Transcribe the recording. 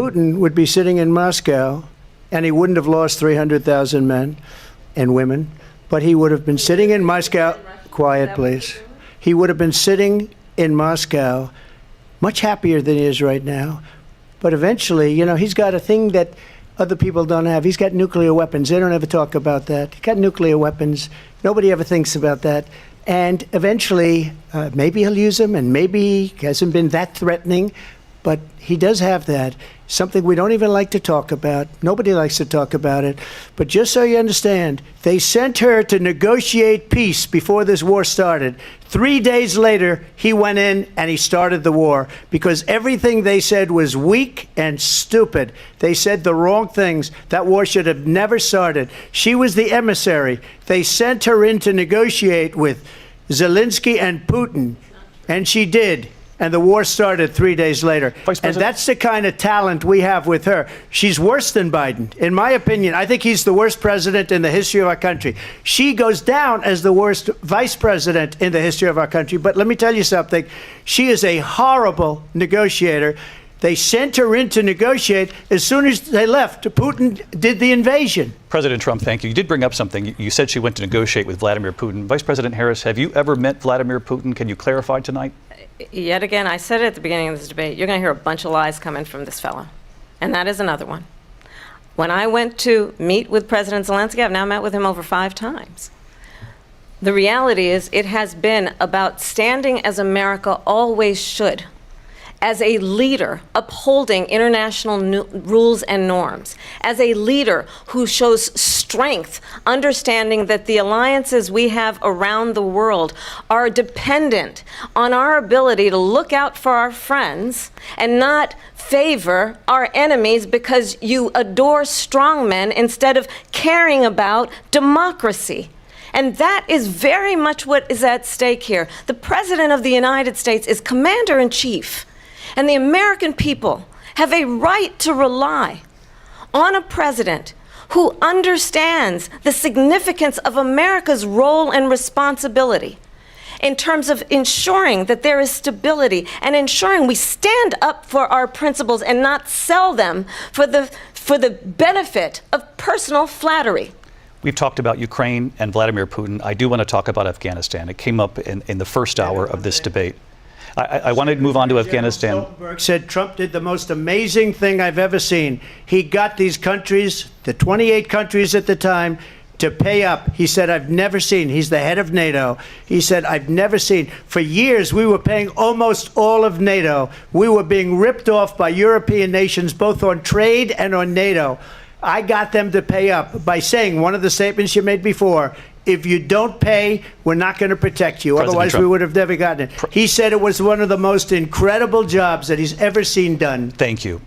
Putin would be sitting in Moscow, and he wouldn't have lost 300,000 men and women, but he would have been sitting in Moscow. Quiet, please. He would have been sitting in Moscow, much happier than he is right now. But eventually, you know, he's got a thing that other people don't have. He's got nuclear weapons. They don't ever talk about that. He's got nuclear weapons. Nobody ever thinks about that. And eventually, maybe he'll use them, and maybe he hasn't been that threatening. But he does have that, something we don't even like to talk about. Nobody likes to talk about it. But just so you understand, they sent her to negotiate peace before this war started. 3 days later, he went in and he started the war because everything they said was weak and stupid. They said the wrong things. That war should have never started. She was the emissary. They sent her in to negotiate with Zelensky and Putin, and she did. And the war started 3 days later. And that's the kind of talent we have with her. She's worse than Biden. In my opinion, I think he's the worst president in the history of our country. She goes down as the worst vice president in the history of our country. But let me tell you something. She is a horrible negotiator. They sent her in to negotiate. As soon as they left, Putin did the invasion. President Trump, thank you. You did bring up something. You said she went to negotiate with Vladimir Putin. Vice President Harris, have you ever met Vladimir Putin? Can you clarify tonight? Yet again, I said it at the beginning of this debate, you're going to hear a bunch of lies coming from this fellow. And that is another one. When I went to meet with President Zelensky, I've now met with him over 5 times. The reality is it has been about standing as America always should, as a leader upholding international rules and norms, as a leader who shows strength, understanding that the alliances we have around the world are dependent on our ability to look out for our friends and not favor our enemies because you adore strongmen instead of caring about democracy. And that is very much what is at stake here. The President of the United States is commander-in-chief. And the American people have a right to rely on a president who understands the significance of America's role and responsibility in terms of ensuring that there is stability and ensuring we stand up for our principles and not sell them for the benefit of personal flattery. We've talked about Ukraine and Vladimir Putin. I do want to talk about Afghanistan. It came up in the first hour of this debate. I want to move on to Afghanistan. Stoltenberg said Trump did the most amazing thing I've ever seen. He got these countries, the 28 countries at the time, to pay up. He said, I've never seen. He's the head of NATO. He said, I've never seen. For years, we were paying almost all of NATO. We were being ripped off by European nations, both on trade and on NATO. I got them to pay up by saying one of the statements you made before, if you don't pay, we're not going to protect you. President Otherwise, Trump. we would have never gotten it. He said it was one of the most incredible jobs that he's ever seen done. Thank you.